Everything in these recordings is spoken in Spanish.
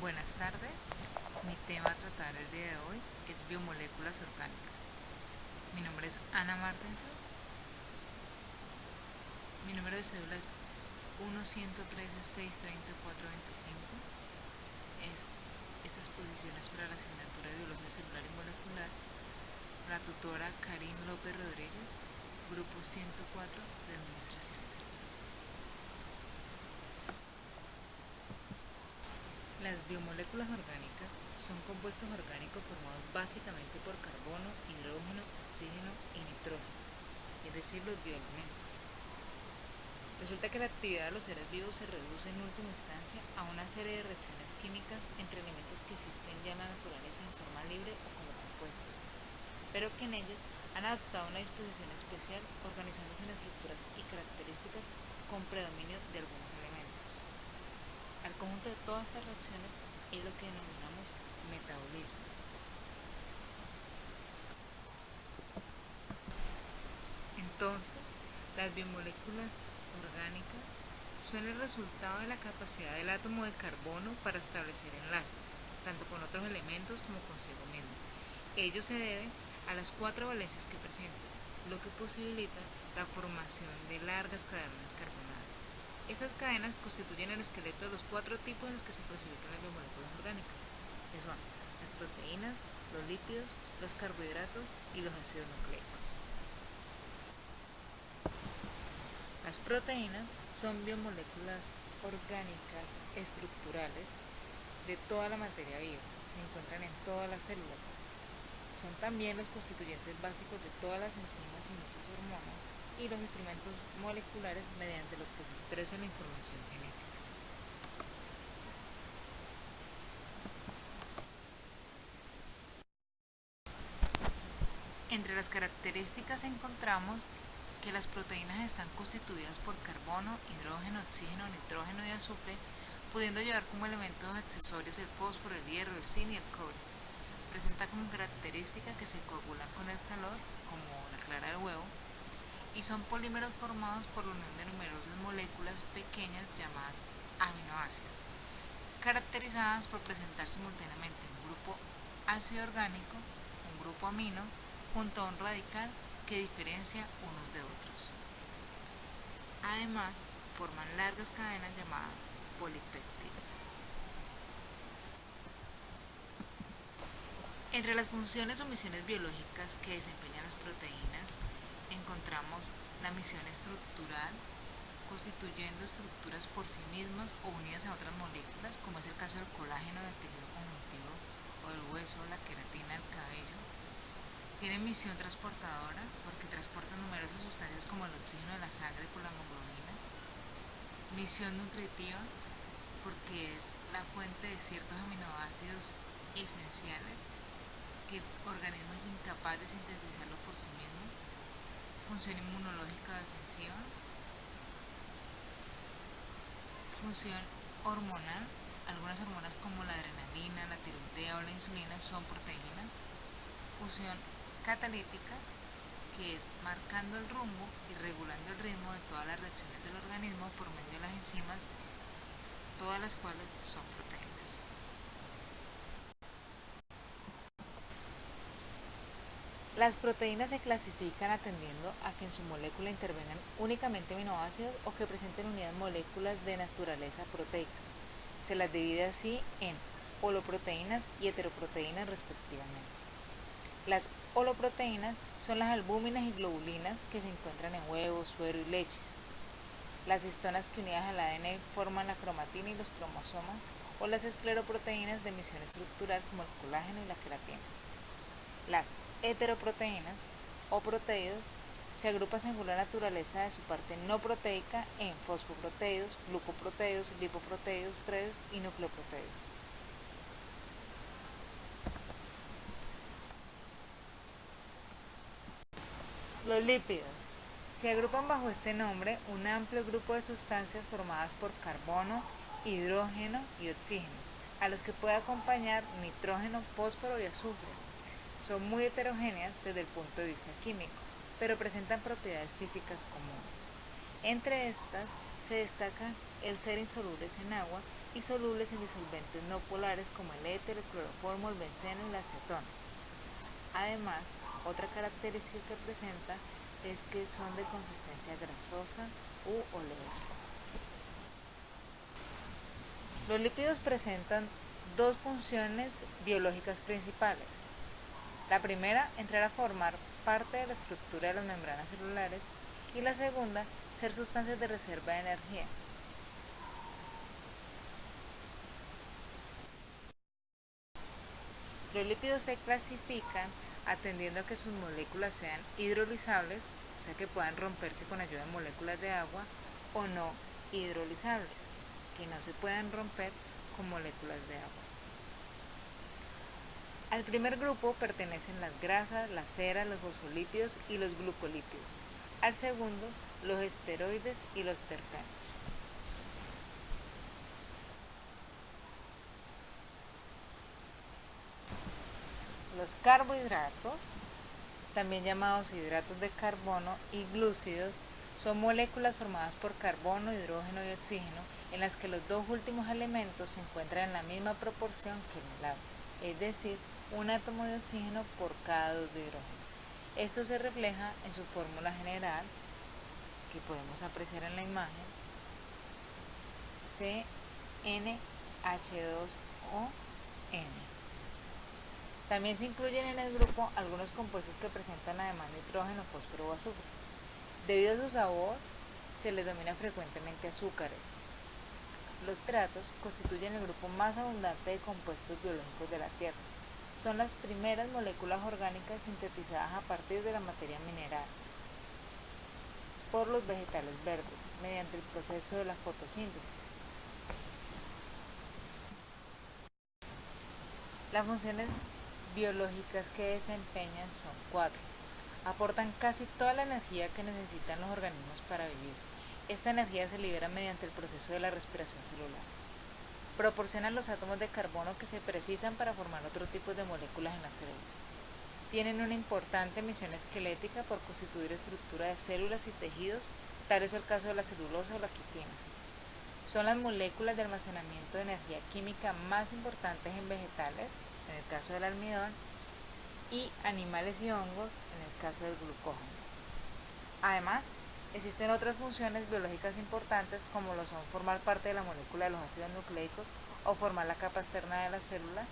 Buenas tardes. Mi tema a tratar el día de hoy es biomoléculas orgánicas. Mi nombre es Ana Martenson. Mi número de cédula es 1-113-630-425. Esta exposición es para la asignatura de Biología Celular y Molecular. La tutora Karin López Rodríguez, Grupo 104 de Administración Celular. Las biomoléculas orgánicas son compuestos orgánicos formados básicamente por carbono, hidrógeno, oxígeno y nitrógeno, es decir, los bioelementos. Resulta que la actividad de los seres vivos se reduce en última instancia a una serie de reacciones químicas entre elementos que existen ya en la naturaleza en forma libre o como compuestos, pero que en ellos han adoptado una disposición especial organizándose en estructuras y características con predominio de algunos elementos. Al conjunto de todas estas reacciones es lo que denominamos metabolismo. Entonces, las biomoléculas orgánicas son el resultado de la capacidad del átomo de carbono para establecer enlaces, tanto con otros elementos como consigo mismo. Ello se debe a las 4 valencias que presentan, lo que posibilita la formación de largas cadenas carbonadas. Estas cadenas constituyen el esqueleto de los 4 tipos en los que se clasifican las biomoléculas orgánicas, que son las proteínas, los lípidos, los carbohidratos y los ácidos nucleicos. Las proteínas son biomoléculas orgánicas estructurales de toda la materia viva, se encuentran en todas las células. Son también los constituyentes básicos de todas las enzimas y muchas hormonas y los instrumentos moleculares mediante los que se expresa la información genética. Entre las características encontramos que las proteínas están constituidas por carbono, hidrógeno, oxígeno, nitrógeno y azufre, pudiendo llevar como elementos accesorios el fósforo, el hierro, el zinc y el cobre. Presenta como característica que se coagulan con el calor, como la clara del huevo, y son polímeros formados por la unión de numerosas moléculas pequeñas llamadas aminoácidos, caracterizadas por presentar simultáneamente un grupo ácido orgánico, un grupo amino, junto a un radical que diferencia unos de otros. Además, forman largas cadenas llamadas polipéptidos. Entre las funciones o misiones biológicas que desempeñan las proteínas encontramos la misión estructural, constituyendo estructuras por sí mismas o unidas a otras moléculas, como es el caso del colágeno del tejido conjuntivo o del hueso, la queratina del cabello. Tiene misión transportadora porque transporta numerosas sustancias como el oxígeno de la sangre por la hemoglobina. Misión nutritiva porque es la fuente de ciertos aminoácidos esenciales que el organismo es incapaz de sintetizarlo por sí mismo. Función inmunológica defensiva. Función hormonal. Algunas hormonas como la adrenalina, la tiroidea o la insulina son proteínas. Función catalítica, que es marcando el rumbo y regulando el ritmo de todas las reacciones del organismo por medio de las enzimas, todas las cuales son proteínas. Las proteínas se clasifican atendiendo a que en su molécula intervengan únicamente aminoácidos o que presenten unidades moléculas de naturaleza proteica. Se las divide así en holoproteínas y heteroproteínas respectivamente. Las holoproteínas son las albúminas y globulinas que se encuentran en huevos, suero y leches. Las histonas que unidas al ADN forman la cromatina y los cromosomas, o las escleroproteínas de misión estructural como el colágeno y la queratina. Las heteroproteínas o proteídos se agrupan según la naturaleza de su parte no proteica en fosfoproteídos, glucoproteídos, lipoproteídos, treos y nucleoproteídos. Los lípidos. Se agrupan bajo este nombre un amplio grupo de sustancias formadas por carbono, hidrógeno y oxígeno, a los que puede acompañar nitrógeno, fósforo y azufre. Son muy heterogéneas desde el punto de vista químico, pero presentan propiedades físicas comunes. Entre estas Se destacan el ser insolubles en agua y solubles en disolventes no polares como el éter, el cloroformo, el benceno y la acetona. Además, otra característica que presenta es que son de consistencia grasosa u oleosa. Los lípidos presentan dos funciones biológicas principales. La primera, entrar a formar parte de la estructura de las membranas celulares, y la segunda, ser sustancias de reserva de energía. Los lípidos se clasifican atendiendo a que sus moléculas sean hidrolizables, o sea que puedan romperse con ayuda de moléculas de agua, o no hidrolizables, que no se puedan romper con moléculas de agua. Al primer grupo pertenecen las grasas, las ceras, los fosfolípidos y los glucolípidos. Al segundo, los esteroides y los terpenos. Los carbohidratos, también llamados hidratos de carbono y glúcidos, son moléculas formadas por carbono, hidrógeno y oxígeno, en las que los dos últimos elementos se encuentran en la misma proporción que en el agua, es decir, un átomo de oxígeno por cada 2 de hidrógeno. Esto se refleja en su fórmula general, que podemos apreciar en la imagen, CnH2ON. También se incluyen en el grupo algunos compuestos que presentan además nitrógeno, fósforo o azufre. Debido a su sabor, se les denomina frecuentemente azúcares. Los hidratos constituyen el grupo más abundante de compuestos biológicos de la Tierra. Son las primeras moléculas orgánicas sintetizadas a partir de la materia mineral por los vegetales verdes mediante el proceso de la fotosíntesis. Las funciones biológicas que desempeñan son 4. Aportan casi toda la energía que necesitan los organismos para vivir. Esta energía se libera mediante el proceso de la respiración celular. Proporcionan los átomos de carbono que se precisan para formar otro tipo de moléculas en la célula. Tienen una importante misión esquelética por constituir estructura de células y tejidos, tal es el caso de la celulosa o la quitina. Son las moléculas de almacenamiento de energía química más importantes en vegetales, en el caso del almidón, y animales y hongos, en el caso del glucógeno. Además, existen otras funciones biológicas importantes como lo son formar parte de la molécula de los ácidos nucleicos o formar la capa externa de la célula.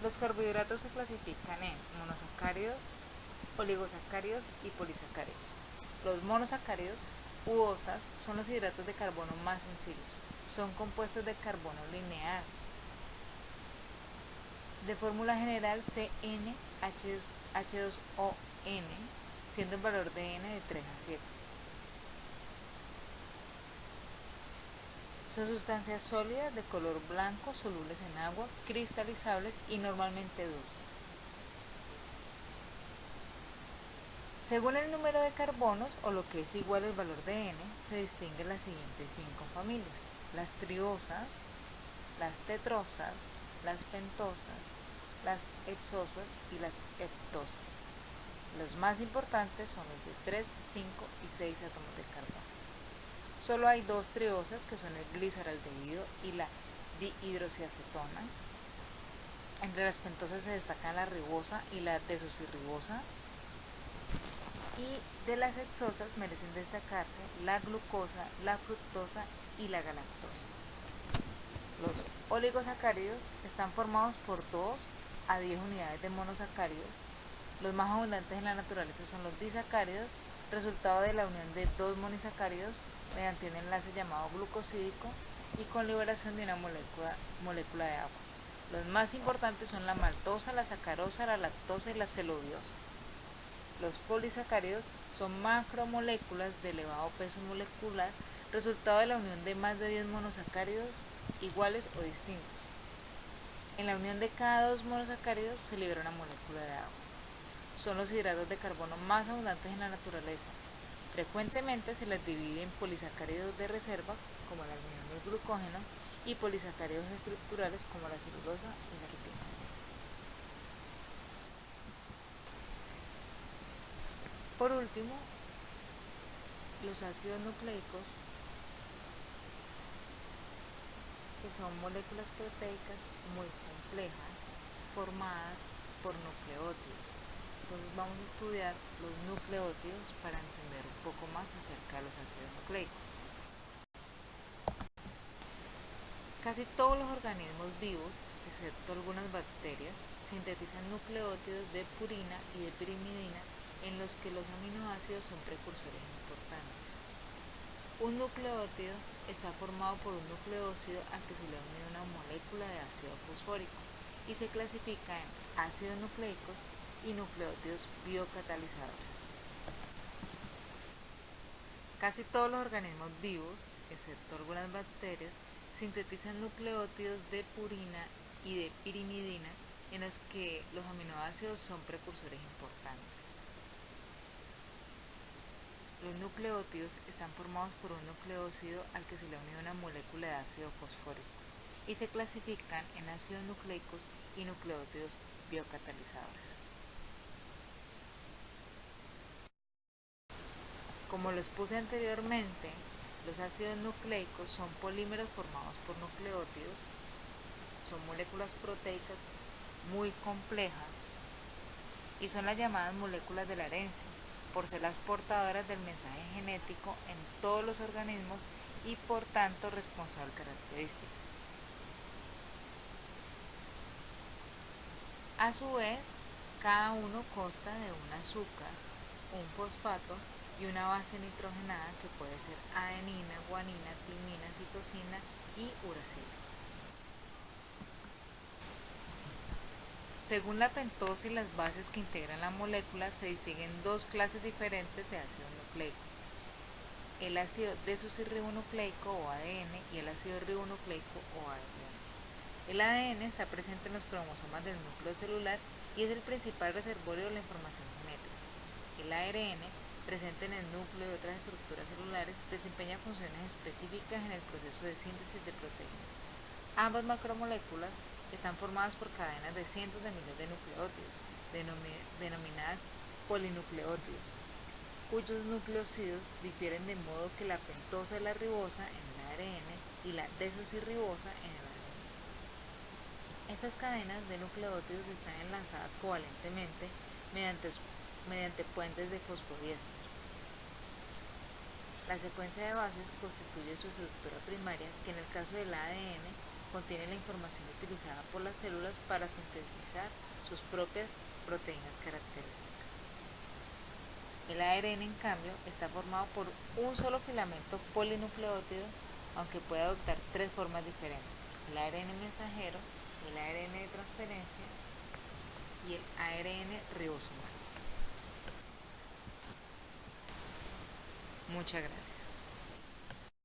Los carbohidratos se clasifican en monosacáridos, oligosacáridos y polisacáridos. Los monosacáridos u osas son los hidratos de carbono más sencillos. Son compuestos de carbono lineal. De fórmula general CnH2ON, siendo el valor de N de 3 a 7. Son sustancias sólidas de color blanco, solubles en agua, cristalizables y normalmente dulces. Según el número de carbonos, o lo que es igual al valor de N, se distinguen las siguientes 5 familias: las triosas, las tetrosas, las pentosas, las hexosas y las heptosas. Los más importantes son los de 3, 5 y 6 átomos de carbono. Solo hay 2 triosas, que son el gliceraldehído y la dihidroxiacetona. Entre las pentosas se destacan la ribosa y la desoxirribosa. Y de las hexosas merecen destacarse la glucosa, la fructosa y la galactosa. Los oligosacáridos están formados por 2 a 10 unidades de monosacáridos. Los más abundantes en la naturaleza son los disacáridos, resultado de la unión de 2 monosacáridos mediante un enlace llamado glucosídico y con liberación de una molécula de agua. Los más importantes son la maltosa, la sacarosa, la lactosa y la celuliosa. Los polisacáridos son macromoléculas de elevado peso molecular, resultado de la unión de más de 10 monosacáridos iguales o distintos. En la unión de cada 2 monosacáridos se libera una molécula de agua. Son los hidratos de carbono más abundantes en la naturaleza. Frecuentemente se les divide en polisacáridos de reserva, como el almidón y el glucógeno, y polisacáridos estructurales, como la celulosa y la quitina. Por último, los ácidos nucleicos, que son moléculas proteicas muy complejas formadas por nucleótidos. Entonces vamos a estudiar los nucleótidos para entender un poco más acerca de los ácidos nucleicos. Casi todos los organismos vivos, excepto algunas bacterias, sintetizan nucleótidos de purina y de pirimidina en los que los aminoácidos son precursores importantes. Un nucleótido está formado por un nucleósido al que se le une una molécula de ácido fosfórico y se clasifica en ácidos nucleicos y nucleótidos biocatalizadores. Casi todos los organismos vivos, excepto algunas bacterias, sintetizan nucleótidos de purina y de pirimidina en los que los aminoácidos son precursores importantes. Los nucleótidos están formados por un nucleósido al que se le une una molécula de ácido fosfórico y se clasifican en ácidos nucleicos y nucleótidos biocatalizadores. Como lo expuse anteriormente, los ácidos nucleicos son polímeros formados por nucleótidos, son moléculas proteicas muy complejas y son las llamadas moléculas de la herencia, por ser las portadoras del mensaje genético en todos los organismos y por tanto responsables de características. A su vez, cada uno consta de un azúcar, un fosfato y una base nitrogenada que puede ser adenina, guanina, timina, citosina y uracilo. Según la pentosa y las bases que integran la molécula, se distinguen dos clases diferentes de ácidos nucleicos: el ácido desoxirribonucleico o ADN y el ácido ribonucleico o ARN. El ADN está presente en los cromosomas del núcleo celular y es el principal reservorio de la información genética. El ARN, presente en el núcleo y otras estructuras celulares, desempeña funciones específicas en el proceso de síntesis de proteínas. Ambas macromoléculas están formadas por cadenas de cientos de miles de nucleótidos, denominadas polinucleótidos, cuyos nucleósidos difieren de modo que la pentosa es la ribosa en el ARN y la desoxirribosa en el ADN. Estas cadenas de nucleótidos están enlazadas covalentemente mediante puentes de fosfodiéster. La secuencia de bases constituye su estructura primaria, que en el caso del ADN contiene la información utilizada por las células para sintetizar sus propias proteínas características. El ARN, en cambio, está formado por un solo filamento polinucleótido, aunque puede adoptar tres formas diferentes: el ARN mensajero, el ARN de transferencia y el ARN ribosomal. Muchas gracias.